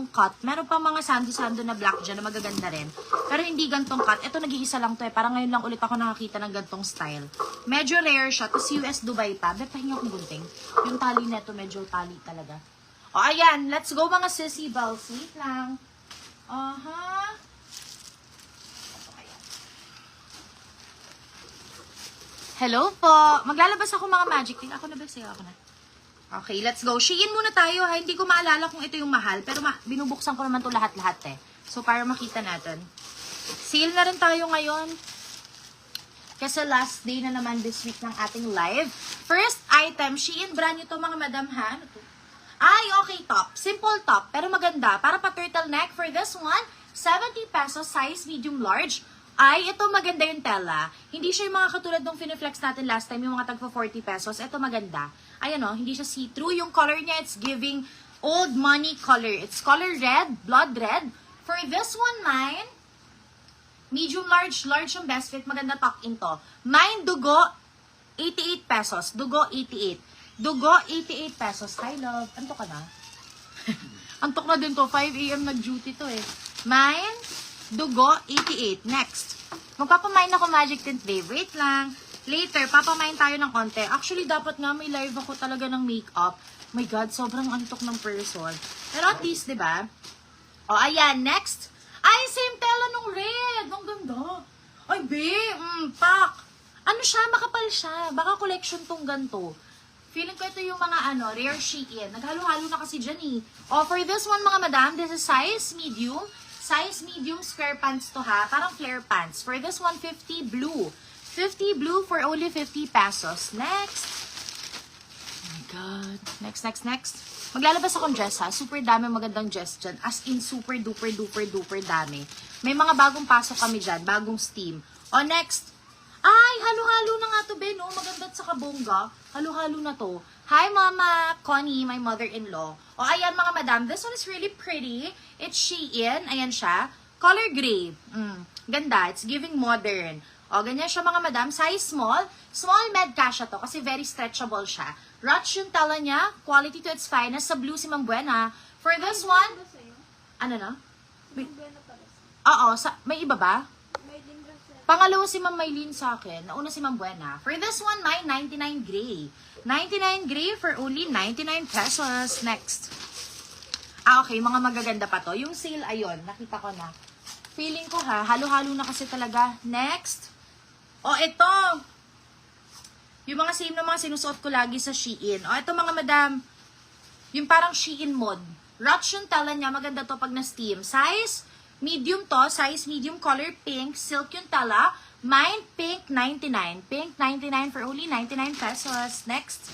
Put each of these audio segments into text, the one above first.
gantong cut. Meron pa mga sando-sando na black dyan na magaganda rin. Pero hindi gantong cut. Ito nag-iisa lang to eh. Parang ngayon lang ulit ako nakakita ng gantong style. Medyo rare siya. Tapos US Dubai pa. Bet, pahinga akong gunting. Yung tali neto medyo tali talaga. O, ayan. Let's go mga sissy balls. Wait lang. Hello po. Maglalabas ako mga magic thing. Ako na ba? Sa'yo ako na. Okay, let's go. Shein muna tayo ha. Hindi ko maalala kung ito yung mahal. Pero binubuksan ko naman to lahat-lahat eh. So, para makita natin. Sale na rin tayo ngayon. Kasi last day na naman this week ng ating live. First item, Shein brand nyo to mga madam ha. Ano to? Ay, okay, top. Simple top. Pero maganda. Para pa turtleneck. For this one, 70 pesos, size medium large. Ay, ito maganda yung tela. Hindi siya yung mga katulad ng finiflex natin last time, yung mga tagpo 40 pesos. Ito maganda. Ayan o, hindi siya see-through. Yung color niya, it's giving old money color. It's color red, blood red. For this one, mine, medium large, large yung best fit. Maganda tuck-in to. Mine, dugo, 88 pesos. Dugo, 88. Dugo, 88 pesos. Hi, love. Antok ka na? Antok na din to. 5 a.m. nag-duty to eh. Mine, dugo, 88. Next. Magpapamain ako Magic Tint Babe. Wait lang. Later, papamain tayo ng konti. Actually, dapat nga may live ako talaga ng makeup. My God, sobrang antok ng person. Pero at least, diba? O, ayan. Next. Ay, same tela nung red. Ang ganda. Ay, pak. Ano siya? Makapal siya. Baka collection tong ganito. Feeling ko ito yung mga rare Shein. Naghalo-halo na kasi dyan eh. O, for this one mga madam, this is size medium. Size medium square pants to ha. Parang flare pants. For this one, 50 blue. 50 blue for only 50 pesos. Next. Oh my God. Next. Maglalabas akong dress ha. Super dami magandang dress dyan. As in super duper dami. May mga bagong pasok kami dyan. Bagong steam. O next. Ay, halo-halo na nga to, Ben. No? Maganda sa kabongga. Halo-halo na to. Hi, Mama Connie, my mother-in-law. O, ayan mga madam. This one is really pretty. It's Shein. Ayan siya. Color gray. Ganda. It's giving modern. O, ganyan siya mga madam. Size small. Small med kasha to kasi very stretchable siya. Rotch yung tala niya. Quality to its finest. Sa blue si Ma'am Buena. For this one, ano na? Oo. May iba ba? Pangalawa si Ma'am Maylene sa akin. Nauna si Ma'am Buena. For this one, my 99 gray. 99 gray for only 99 pesos. Next. Okay. Mga magaganda pa to. Yung sale, ayun. Nakita ko na. Feeling ko ha. Halo-halo na kasi talaga. Next. O, ito. Yung mga same na mga sinusuot ko lagi sa Shein. O, ito mga madam. Yung parang Shein mod. Rotch yung tala niya. Maganda to pag na-steam. Size medium to, size medium, color pink, silk yung tala. Mine, pink, 99. Pink, 99 for only 99 pesos. Next.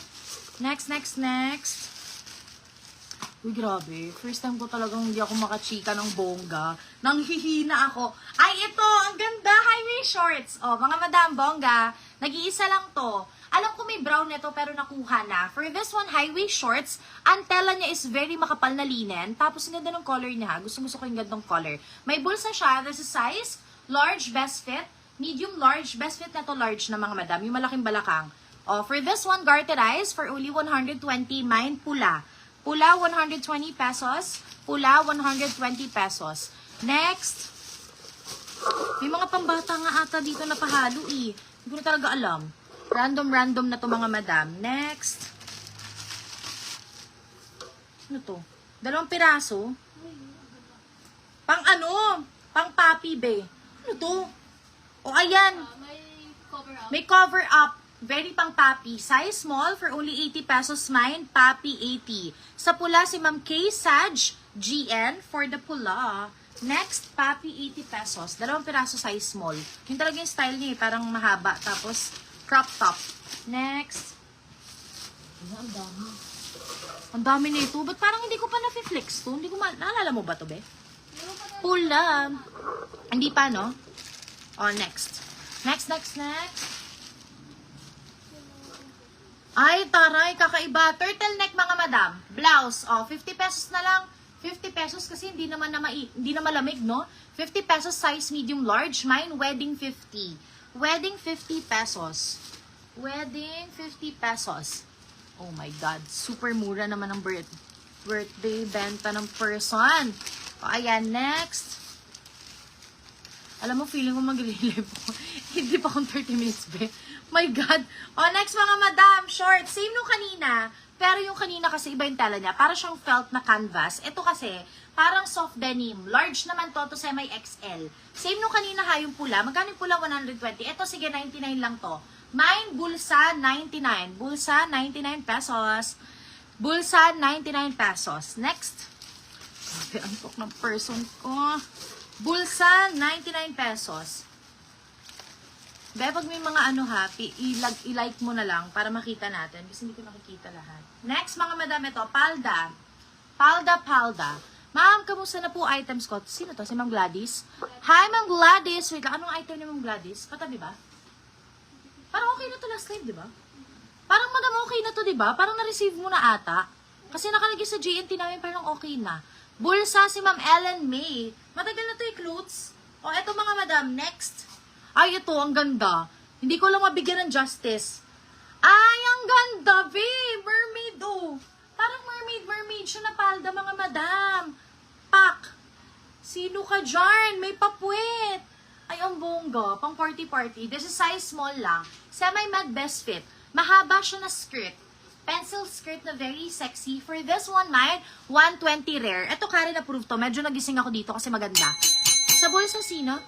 Uy, grabe. First time ko talagang hindi ako makachika ng bongga. Nanghihina ako. Ay, ito! Ang ganda! Highway shorts. O, mga madam, bongga. Nag-iisa lang to. Alam ko may brown nito pero nakuha na. For this one, highway shorts, ang tela niya is very makapal na linen. Tapos ang ganda ng color niya. Gusto ko yung gandang color. May bulsa siya. This is size, large, best fit. Medium, large. Best fit na to large na mga madam. Yung malaking balakang. Oh, for this one, garterized for only 120. Mine, pula. Pula, 120 pesos. Pula, 120 pesos. Next. May mga pambata nga ata dito na pahalo eh. Hindi ko na talaga alam. Random na to mga madam. Next. Ano to? 2 piraso. Pang ano? Pang papi, be. Ano to? O, ayan. May cover up. Very pang papi. Size small for only 80 pesos. Mine, papi 80. Sa pula, si Ma'am K. Saj, GN for the pula. Next, papi 80 pesos. 2 piraso size small. Yung talaga yung style niya, parang mahaba. Tapos, crop top. Next. Ang dami. Ang dami na ito. Ba't parang hindi ko pa na-flex to? Hindi ko naalala mo ba to, be? Pula. Hindi pa, no? Oh, next. Next. Ay, taray, kakaiba. Turtleneck, mga madam. Blouse. Oh, 50 pesos na lang. 50 pesos kasi hindi naman malamig, no? 50 pesos size medium large. Mine, wedding 50. Wedding 50 pesos. Wedding 50 pesos. Oh my God. Super mura naman ang bird. birthday benta ng person. O, ayan, next. Alam mo, feeling ko mag-relive ko. Hindi pa akong 30 minutes, be. My God. O, next mga madam, short. Same nung kanina. Pero yung kanina kasi iba yung tela niya. Para siyang felt na canvas. Ito kasi, parang soft denim. Large naman to semi-XL. Same nung kanina ha, yung pula. Magkano yung pula? 120. Ito, sige, 99 lang to. Mine, bulsa, 99. Bulsa, 99 pesos. Bulsa, 99 pesos. Next. Sabi, antok ng person ko. Bulsa, 99 pesos. Be, pag may mga ano ha, i-like mo na lang para makita natin. Kasi hindi ko nakikita lahat. Next, mga madam, ito, palda. Palda. Ma'am, kamusta na po items ko? Sino to? Si Ma'am Gladys? Hi, Ma'am Gladys. Wait lang, anong item ni Ma'am Gladys? Patabi ba? Parang okay na to last time, di ba? Parang madam okay na to, di ba? Parang na-receive mo na ata. Kasi nakalagay sa GNT namin parang okay na. Bulsa si Ma'am Ellen May. Matagal na to clothes. O, eto mga madam, next. Ay, ito, ang ganda. Hindi ko lang mabigyan ng justice. Ay, ang ganda, babe. Mermaid, oh. Parang mermaid siya na palda, mga madam. Pak. Sino ka dyan? May papuwet. Ay, ang bongga. Pang party-party. This is size small lang. Semi-med best fit. Mahaba siya na skirt. Pencil skirt na very sexy. For this one, mine, 120 rare. Ito, Karen approved to. Medyo nagising ako dito kasi maganda. Sa bulsa, sino?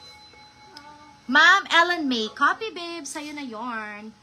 Ma'am Ellen May. Copy, babe. Sa'yo na yarn.